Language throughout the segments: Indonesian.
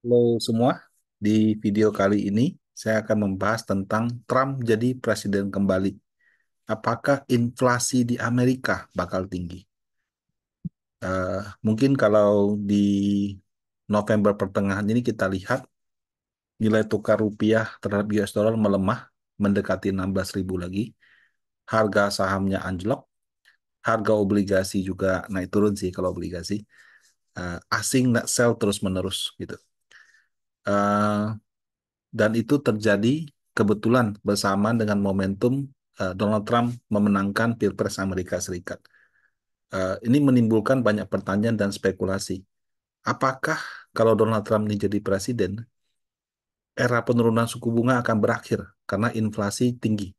Halo semua, di video kali ini saya akan membahas tentang Trump jadi presiden kembali. Apakah inflasi di Amerika bakal tinggi? Mungkin kalau di November pertengahan ini kita lihat nilai tukar rupiah terhadap US dollar melemah, mendekati 16.000 lagi. Harga sahamnya anjlok, harga obligasi juga naik turun sih kalau obligasi. Asing net sell terus-menerus gitu. Eh, Dan itu terjadi kebetulan bersamaan dengan momentum Donald Trump memenangkan Pilpres Amerika Serikat. Ini menimbulkan banyak pertanyaan dan spekulasi. Apakah kalau Donald Trump ini jadi presiden, era penurunan suku bunga akan berakhir karena inflasi tinggi?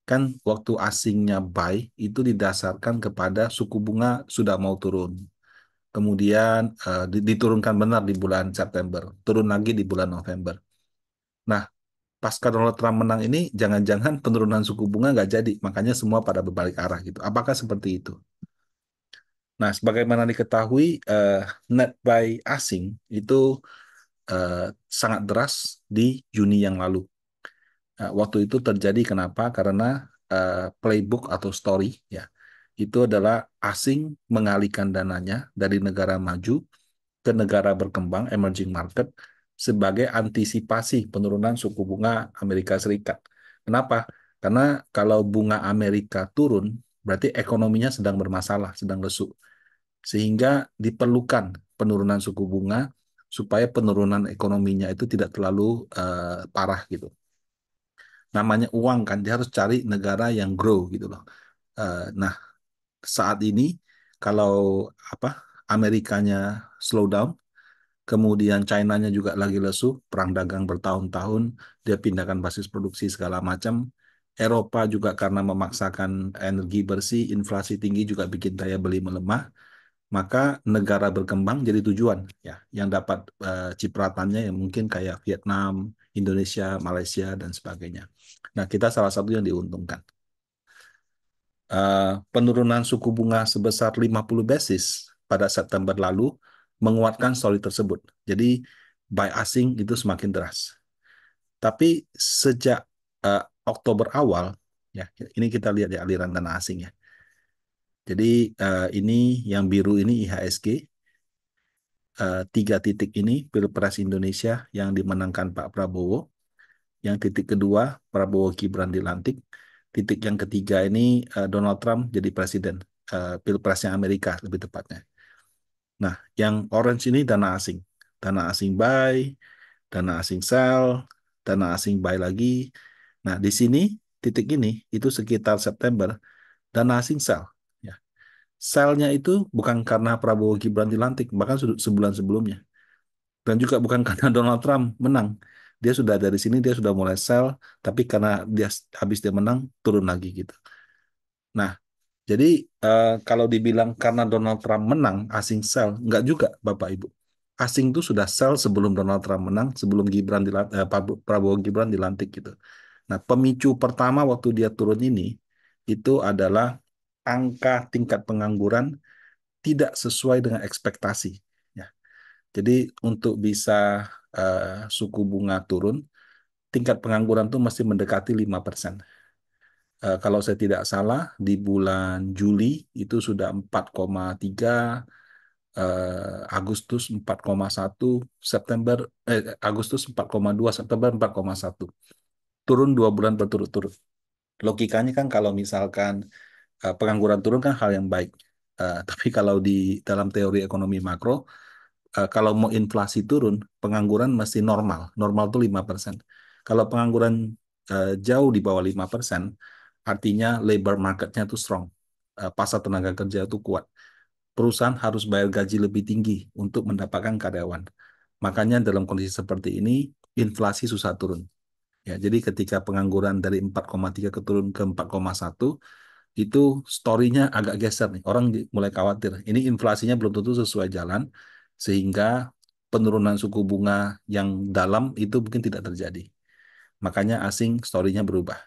Kan waktu asingnya buy itu didasarkan kepada suku bunga sudah mau turun. Kemudian diturunkan benar di bulan September, turun lagi di bulan November. Nah, pasca Donald Trump menang ini, jangan-jangan penurunan suku bunga nggak jadi, makanya semua pada berbalik arah gitu. Apakah seperti itu? Nah, sebagaimana diketahui, net buy asing itu eh, sangat deras di Juni yang lalu. Waktu itu terjadi kenapa? Karena playbook atau story ya, itu adalah asing mengalihkan dananya dari negara maju ke negara berkembang, emerging market, sebagai antisipasi penurunan suku bunga Amerika Serikat. Kenapa? Karena kalau bunga Amerika turun, berarti ekonominya sedang bermasalah, sedang lesu. Sehingga diperlukan penurunan suku bunga supaya penurunan ekonominya itu tidak terlalu parah gitu. Namanya uang kan, dia harus cari negara yang grow gitu loh. Nah, saat ini kalau apa Amerikanya slow down, kemudian China-nya juga lagi lesu, perang dagang bertahun-tahun, dia pindahkan basis produksi segala macam. Eropa juga karena memaksakan energi bersih, inflasi tinggi juga bikin daya beli melemah. Maka negara berkembang jadi tujuan, ya, yang dapat cipratannya yang mungkin kayak Vietnam, Indonesia, Malaysia dan sebagainya. Nah, kita salah satu yang diuntungkan. Penurunan suku bunga sebesar 50 basis pada September lalu menguatkan story tersebut. Jadi buy asing itu semakin deras. Tapi sejak eh, Oktober awal, ya ini kita lihat ya aliran dana asing ya. Jadi ini yang biru ini IHSG, tiga titik ini Pilpres Indonesia yang dimenangkan Pak Prabowo. Yang titik kedua Prabowo Gibran dilantik. Titik yang ketiga ini Donald Trump jadi presiden. Pilpresnya Amerika lebih tepatnya. Nah, yang orange ini dana asing. Dana asing buy, dana asing sell, dana asing buy lagi. Nah, di sini titik ini itu sekitar September dana asing sell. Ya. Sell-nya itu bukan karena Prabowo Gibran dilantik, bahkan sebulan sebelumnya. Dan juga bukan karena Donald Trump menang. Dia sudah dari sini dia sudah mulai sell, tapi karena dia habis dia menang turun lagi gitu. Nah, jadi kalau dibilang karena Donald Trump menang, asing sell, nggak juga Bapak Ibu. Asing itu sudah sell sebelum Donald Trump menang, sebelum Prabowo Gibran dilantik gitu. Nah, pemicu pertama waktu dia turun ini itu adalah angka tingkat pengangguran tidak sesuai dengan ekspektasi. Ya. Jadi untuk bisa suku bunga turun, tingkat pengangguran tuh mesti mendekati 5%. Kalau saya tidak salah, di bulan Juli itu sudah 4,3, Agustus 4,1, September, Agustus 4,2, September 4,1. Turun 2 bulan berturut-turut. Logikanya kan kalau misalkan pengangguran turun kan hal yang baik. Tapi kalau di dalam teori ekonomi makro, kalau mau inflasi turun, pengangguran masih normal. Normal tuh 5%. Kalau pengangguran jauh di bawah 5%, artinya labor marketnya tuh strong. Pasar tenaga kerja itu kuat. Perusahaan harus bayar gaji lebih tinggi untuk mendapatkan karyawan. Makanya dalam kondisi seperti ini, inflasi susah turun. Ya, jadi ketika pengangguran dari 4,3 turun ke 4,1, itu story-nya agak geser nih. Orang mulai khawatir. Ini inflasinya belum tentu sesuai jalan, sehingga penurunan suku bunga yang dalam itu mungkin tidak terjadi. Makanya asing story-nya berubah.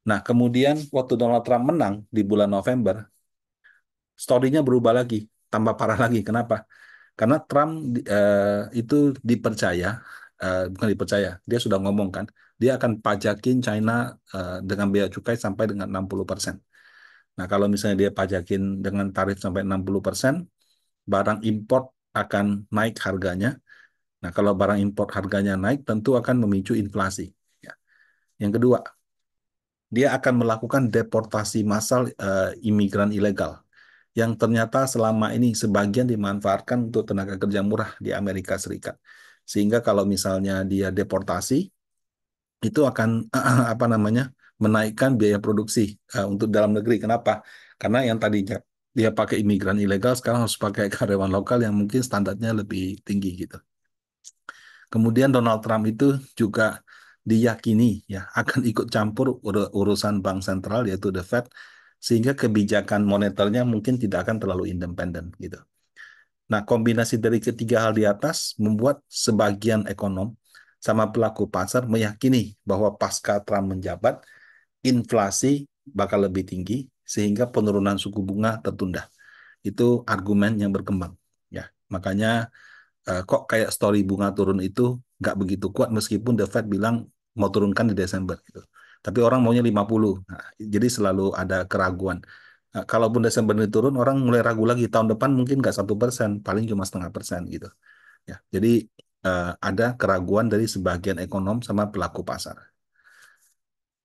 Nah, kemudian waktu Donald Trump menang di bulan November, story-nya berubah lagi, tambah parah lagi. Kenapa? Karena Trump itu dipercaya, bukan dipercaya, dia sudah ngomong kan, dia akan pajakin China dengan bea cukai sampai dengan 60%. Nah, kalau misalnya dia pajakin dengan tarif sampai 60%, barang import akan naik harganya. Nah, kalau barang import harganya naik, tentu akan memicu inflasi. Ya. Yang kedua, dia akan melakukan deportasi massal imigran ilegal yang ternyata selama ini sebagian dimanfaatkan untuk tenaga kerja murah di Amerika Serikat. Sehingga kalau misalnya dia deportasi, itu akan apa namanya menaikkan biaya produksi untuk dalam negeri. Kenapa? Karena yang tadinya dia pakai imigran ilegal, sekarang harus pakai karyawan lokal yang mungkin standarnya lebih tinggi gitu. Kemudian Donald Trump itu juga diyakini ya akan ikut campur urusan bank sentral yaitu the Fed sehingga kebijakan moneternya mungkin tidak akan terlalu independen gitu. Nah, kombinasi dari ketiga hal di atas membuat sebagian ekonom sama pelaku pasar meyakini bahwa pasca Trump menjabat, inflasi bakal lebih tinggi sehingga penurunan suku bunga tertunda. Itu argumen yang berkembang. Ya, makanya kok kayak story bunga turun itu nggak begitu kuat meskipun The Fed bilang mau turunkan di Desember gitu. Tapi orang maunya 50. Nah, jadi selalu ada keraguan. Nah, kalaupun Desember ini turun, orang mulai ragu lagi. Tahun depan mungkin nggak 1%, paling cuma 0,5% gitu. Ya, jadi ada keraguan dari sebagian ekonom sama pelaku pasar.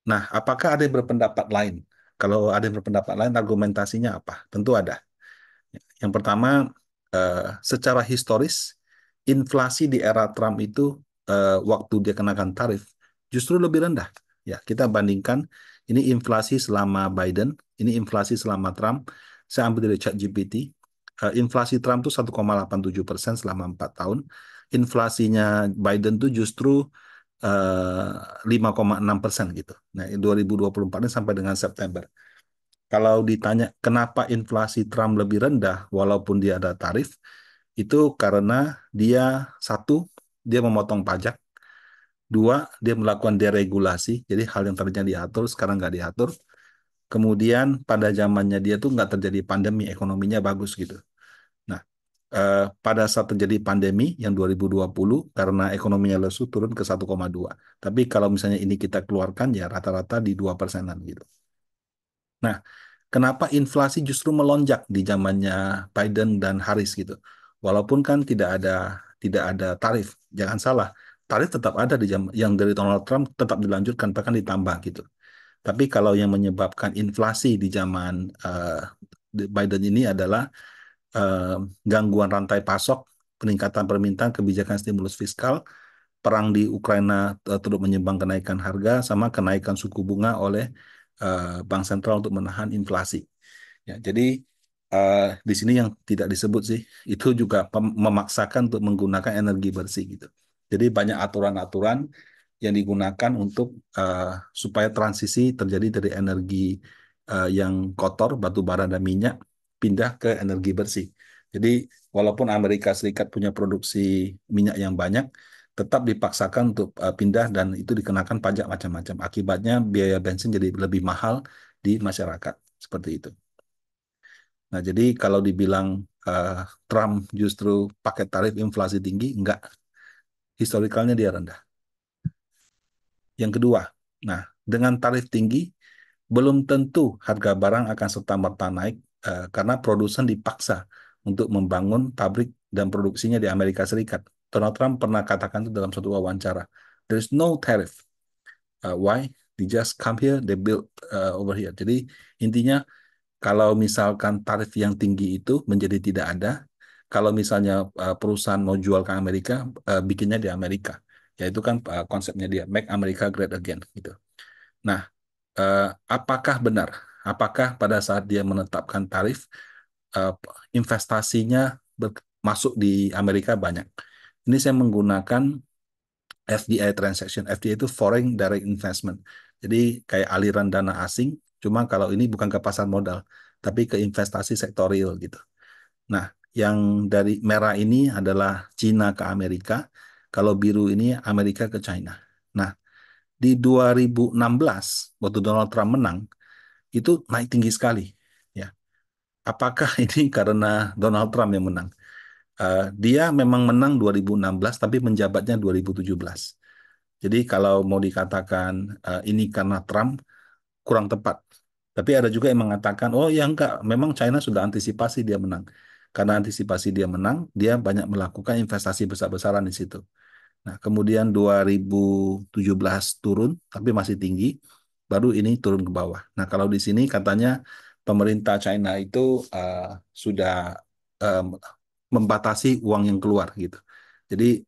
Nah, apakah ada yang berpendapat lain? Kalau ada yang berpendapat lain, argumentasinya apa? Tentu ada. Yang pertama, secara historis, inflasi di era Trump itu waktu dia kenakan tarif justru lebih rendah. Ya, kita bandingkan ini inflasi selama Biden, ini inflasi selama Trump. Saya ambil dari ChatGPT. Inflasi Trump itu 1,87% selama 4 tahun. Inflasinya Biden tuh justru 5,6% gitu. Nah, 2024 ini sampai dengan September. Kalau ditanya kenapa inflasi Trump lebih rendah walaupun dia ada tarif, itu karena dia satu, dia memotong pajak, dua, dia melakukan deregulasi, jadi hal yang tadinya diatur sekarang nggak diatur. Kemudian pada zamannya dia tuh nggak terjadi pandemi, ekonominya bagus gitu. Nah, pada saat terjadi pandemi yang 2020 karena ekonominya lesu turun ke 1,2. Tapi kalau misalnya ini kita keluarkan ya rata-rata di 2%-an gitu. Nah, kenapa inflasi justru melonjak di zamannya Biden dan Harris gitu? Walaupun kan tidak ada tarif. Jangan salah, tarif tetap ada di zaman yang dari Donald Trump tetap dilanjutkan bahkan ditambah gitu. Tapi kalau yang menyebabkan inflasi di zaman Biden ini adalah eh, gangguan rantai pasok, peningkatan permintaan, kebijakan stimulus fiskal, perang di Ukraina turut menyumbang kenaikan harga, sama kenaikan suku bunga oleh bank sentral untuk menahan inflasi. Ya, jadi di sini yang tidak disebut sih, itu juga memaksakan untuk menggunakan energi bersih gitu. Jadi banyak aturan-aturan yang digunakan untuk supaya transisi terjadi dari energi yang kotor, batu bara dan minyak, pindah ke energi bersih. Jadi walaupun Amerika Serikat punya produksi minyak yang banyak, tetap dipaksakan untuk pindah dan itu dikenakan pajak macam-macam. Akibatnya biaya bensin jadi lebih mahal di masyarakat. Seperti itu. Nah, jadi kalau dibilang eh, Trump justru pakai tarif inflasi tinggi, enggak. Historikalnya dia rendah. Yang kedua, nah dengan tarif tinggi, belum tentu harga barang akan serta-merta naik karena produsen dipaksa untuk membangun pabrik dan produksinya di Amerika Serikat. Donald Trump pernah katakan itu dalam suatu wawancara. There is no tariff. Why? They just come here, they build over here. Jadi intinya kalau misalkan tarif yang tinggi itu menjadi tidak ada, kalau misalnya perusahaan mau jual ke Amerika, bikinnya di Amerika. Ya itu kan konsepnya dia, Make America Great Again gitu. Nah, eh, apakah benar? Apakah pada saat dia menetapkan tarif, eh, investasinya masuk di Amerika banyak? Ini saya menggunakan FDI transaction. FDI itu Foreign Direct Investment. Jadi kayak aliran dana asing, cuma kalau ini bukan ke pasar modal, tapi ke investasi sektor real gitu. Nah, yang dari merah ini adalah Cina ke Amerika, kalau biru ini Amerika ke China. Nah, di 2016 waktu Donald Trump menang, itu naik tinggi sekali. Ya, apakah ini karena Donald Trump yang menang? Dia memang menang 2016, tapi menjabatnya 2017. Jadi kalau mau dikatakan ini karena Trump, kurang tepat. Tapi ada juga yang mengatakan, oh ya enggak, memang China sudah antisipasi dia menang. Karena antisipasi dia menang, dia banyak melakukan investasi besar-besaran di situ. Nah, kemudian 2017 turun, tapi masih tinggi, baru ini turun ke bawah. Nah, kalau di sini katanya pemerintah China itu sudah em, membatasi uang yang keluar gitu. Jadi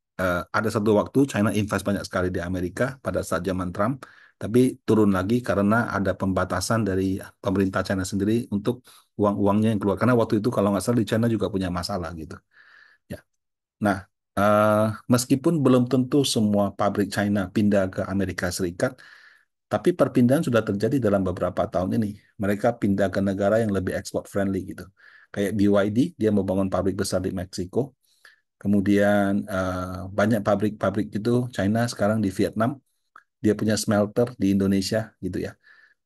ada satu waktu China invest banyak sekali di Amerika pada saat zaman Trump, tapi turun lagi karena ada pembatasan dari pemerintah China sendiri untuk uang-uangnya yang keluar. Karena waktu itu kalau nggak salah di China juga punya masalah gitu. Ya. Nah, eh, meskipun belum tentu semua pabrik China pindah ke Amerika Serikat, tapi perpindahan sudah terjadi dalam beberapa tahun ini. Mereka pindah ke negara yang lebih export friendly gitu. Kayak BYD, dia membangun pabrik besar di Meksiko. Kemudian banyak pabrik-pabrik itu China sekarang di Vietnam, dia punya smelter di Indonesia gitu ya.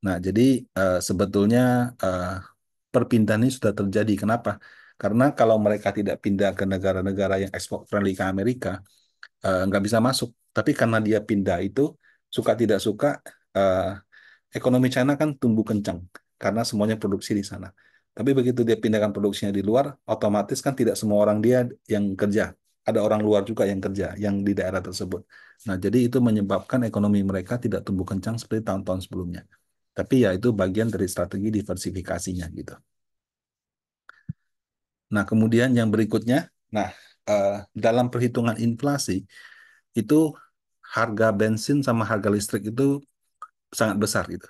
Nah, jadi sebetulnya eh, perpindahan ini sudah terjadi. Kenapa? Karena kalau mereka tidak pindah ke negara-negara yang export friendly ke Amerika, nggak bisa masuk. Tapi karena dia pindah itu, suka tidak suka, eh, ekonomi China kan tumbuh kencang karena semuanya produksi di sana. Tapi begitu dia pindahkan produksinya di luar, otomatis kan tidak semua orang dia yang kerja. Ada orang luar juga yang kerja, yang di daerah tersebut. Nah, jadi itu menyebabkan ekonomi mereka tidak tumbuh kencang seperti tahun-tahun sebelumnya. Tapi ya itu bagian dari strategi diversifikasinya gitu. Nah, kemudian yang berikutnya, nah dalam perhitungan inflasi itu harga bensin sama harga listrik itu sangat besar gitu.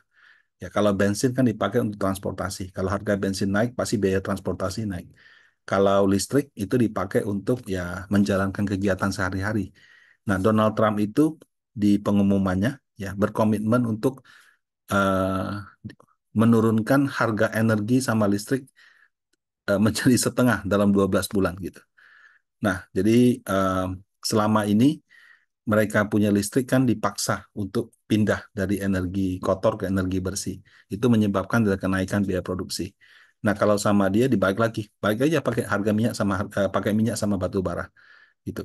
Ya, kalau bensin kan dipakai untuk transportasi. Kalau harga bensin naik, pasti biaya transportasi naik. Kalau listrik itu dipakai untuk ya menjalankan kegiatan sehari-hari. Nah, Donald Trump itu di pengumumannya ya berkomitmen untuk eh, menurunkan harga energi sama listrik menjadi setengah dalam 12 bulan gitu. Nah, jadi eh, selama ini mereka punya listrik kan dipaksa untuk pindah dari energi kotor ke energi bersih. Itu menyebabkan ada kenaikan biaya produksi. Nah, kalau sama dia dibalik lagi, balik aja pakai harga minyak sama pakai minyak sama batu bara gitu.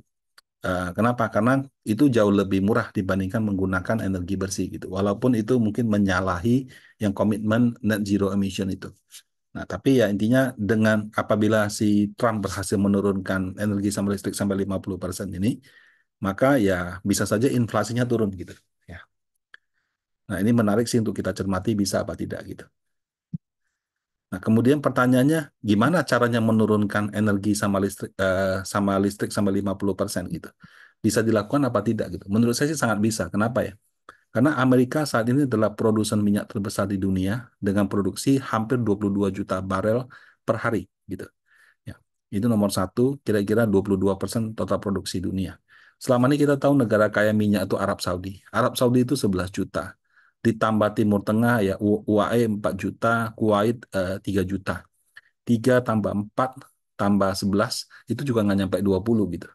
Kenapa? Karena itu jauh lebih murah dibandingkan menggunakan energi bersih gitu. Walaupun itu mungkin menyalahi yang komitmen net zero emission itu. Nah, tapi ya intinya dengan apabila si Trump berhasil menurunkan energi sama listrik sampai 50% ini, maka ya bisa saja inflasinya turun gitu. Ya. Nah, ini menarik sih untuk kita cermati bisa apa tidak gitu. Nah, kemudian pertanyaannya gimana caranya menurunkan energi sama listrik sampai 50% gitu. Bisa dilakukan apa tidak gitu. Menurut saya sih sangat bisa. Kenapa ya? Karena Amerika saat ini adalah produsen minyak terbesar di dunia dengan produksi hampir 22 juta barel per hari gitu. Ya, itu nomor satu, kira-kira 22% total produksi dunia. Selama ini kita tahu negara kaya minyak itu Arab Saudi. Arab Saudi itu 11 juta. Ditambah Timur Tengah ya UAE 4 juta, Kuwait 3 juta. 3 tambah 4 tambah 11 itu juga nggak nyampe 20 gitu.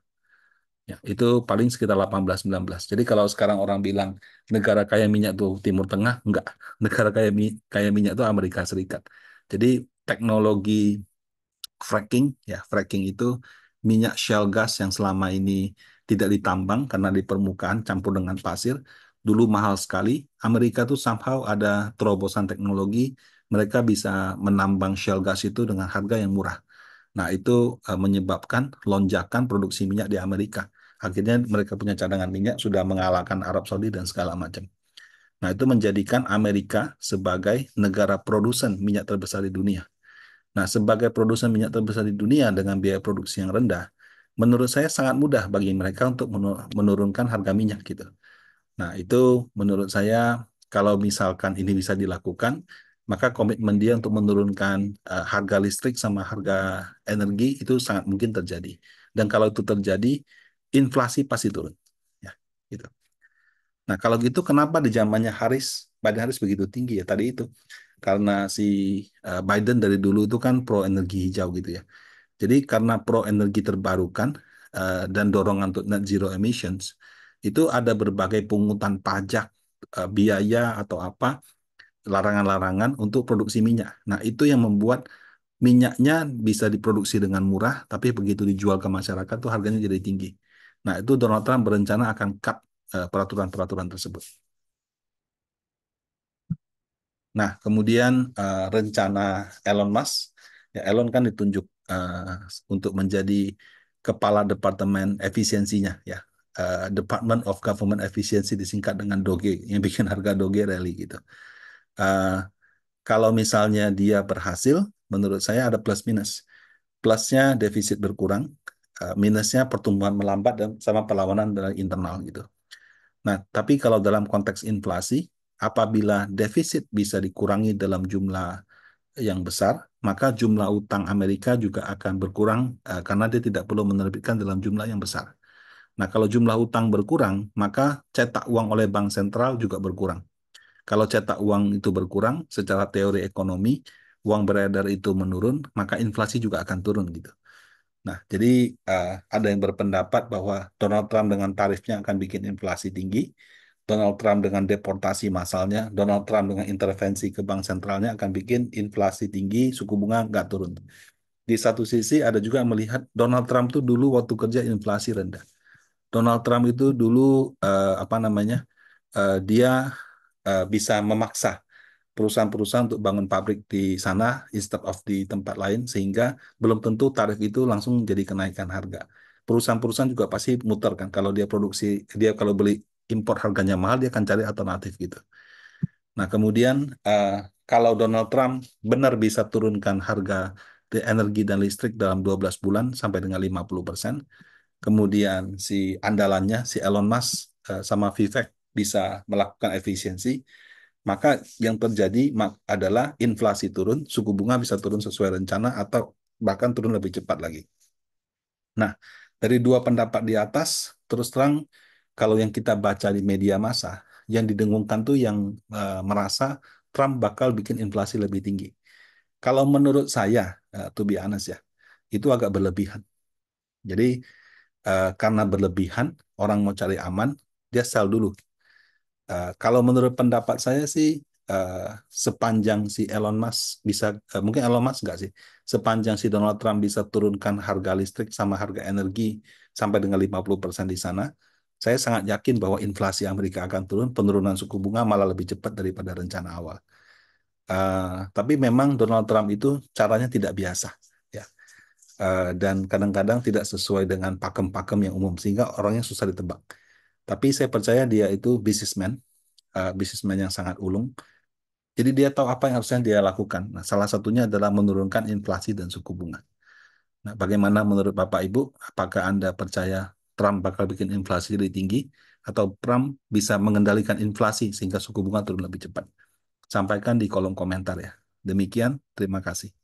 Ya, itu paling sekitar 18-19. Jadi kalau sekarang orang bilang negara kaya minyak itu Timur Tengah, enggak. Negara kaya minyak itu Amerika Serikat. Jadi teknologi fracking itu minyak shale gas yang selama ini tidak ditambang karena di permukaan campur dengan pasir, dulu mahal sekali. Amerika tuh somehow ada terobosan teknologi, mereka bisa menambang shale gas itu dengan harga yang murah. Nah, itu menyebabkan lonjakan produksi minyak di Amerika. Akhirnya mereka punya cadangan minyak sudah mengalahkan Arab Saudi dan segala macam. Nah, itu menjadikan Amerika sebagai negara produsen minyak terbesar di dunia. Nah, sebagai produsen minyak terbesar di dunia dengan biaya produksi yang rendah, menurut saya sangat mudah bagi mereka untuk menurunkan harga minyak gitu. Nah, itu menurut saya kalau misalkan ini bisa dilakukan, maka komitmen dia untuk menurunkan harga listrik sama harga energi itu sangat mungkin terjadi. Dan kalau itu terjadi, inflasi pasti turun. Ya, gitu. Nah, kalau gitu kenapa di zamannya Biden Harris begitu tinggi ya tadi itu? Karena si Biden dari dulu itu kan pro energi hijau gitu ya. Jadi karena pro energi terbarukan dan dorongan untuk net zero emissions, itu ada berbagai pungutan pajak, biaya atau apa, larangan-larangan untuk produksi minyak. Nah, itu yang membuat Minyaknya bisa diproduksi dengan murah, tapi begitu dijual ke masyarakat tuh harganya jadi tinggi. Nah, itu Donald Trump berencana akan cut peraturan-peraturan tersebut. Nah, kemudian rencana Elon Musk, ya Elon kan ditunjuk untuk menjadi kepala departemen efisiensinya, ya. Department of Government Efficiency disingkat dengan DOGE, yang bikin harga DOGE rally gitu. Eh, Kalau misalnya dia berhasil, menurut saya ada plus minus. Plusnya defisit berkurang, minusnya pertumbuhan melambat dan sama perlawanan dari internal gitu. Nah, tapi kalau dalam konteks inflasi, apabila defisit bisa dikurangi dalam jumlah yang besar, maka jumlah utang Amerika juga akan berkurang karena dia tidak perlu menerbitkan dalam jumlah yang besar. Nah, kalau jumlah utang berkurang, maka cetak uang oleh bank sentral juga berkurang. Kalau cetak uang itu berkurang, secara teori ekonomi, uang beredar itu menurun, maka inflasi juga akan turun gitu. Nah, jadi ada yang berpendapat bahwa Donald Trump dengan tarifnya akan bikin inflasi tinggi, Donald Trump dengan deportasi massalnya, Donald Trump dengan intervensi ke bank sentralnya akan bikin inflasi tinggi, suku bunga nggak turun. Di satu sisi ada juga yang melihat Donald Trump tuh dulu waktu kerja inflasi rendah. Donald Trump itu dulu apa namanya, dia bisa memaksa perusahaan-perusahaan untuk bangun pabrik di sana instead of di tempat lain sehingga belum tentu tarif itu langsung jadi kenaikan harga. Perusahaan-perusahaan juga pasti muter kan kalau dia produksi, dia kalau beli impor harganya mahal dia akan cari alternatif gitu. Nah, kemudian eh, kalau Donald Trump benar bisa turunkan harga energi dan listrik dalam 12 bulan sampai dengan 50%, kemudian si andalannya si Elon Musk sama Vivek bisa melakukan efisiensi, maka yang terjadi adalah inflasi turun, suku bunga bisa turun sesuai rencana atau bahkan turun lebih cepat lagi. Nah, dari dua pendapat di atas, terus terang kalau yang kita baca di media massa, yang didengungkan tuh yang merasa Trump bakal bikin inflasi lebih tinggi. Kalau menurut saya, to be honest ya, itu agak berlebihan. Jadi karena berlebihan, orang mau cari aman, dia sell dulu. Kalau menurut pendapat saya sih, eh, sepanjang si Elon Musk bisa, mungkin Elon Musk nggak sih, sepanjang si Donald Trump bisa turunkan harga listrik sama harga energi sampai dengan 50% di sana, saya sangat yakin bahwa inflasi Amerika akan turun, penurunan suku bunga malah lebih cepat daripada rencana awal. Tapi memang Donald Trump itu caranya tidak biasa, ya. Dan kadang-kadang tidak sesuai dengan pakem-pakem yang umum, sehingga orangnya susah ditebak. Tapi saya percaya dia itu bisnismen yang sangat ulung. Jadi dia tahu apa yang harusnya dia lakukan. Nah, salah satunya adalah menurunkan inflasi dan suku bunga. Nah, bagaimana menurut Bapak Ibu? Apakah Anda percaya Trump bakal bikin inflasi jadi tinggi atau Trump bisa mengendalikan inflasi sehingga suku bunga turun lebih cepat? Sampaikan di kolom komentar ya. Demikian, terima kasih.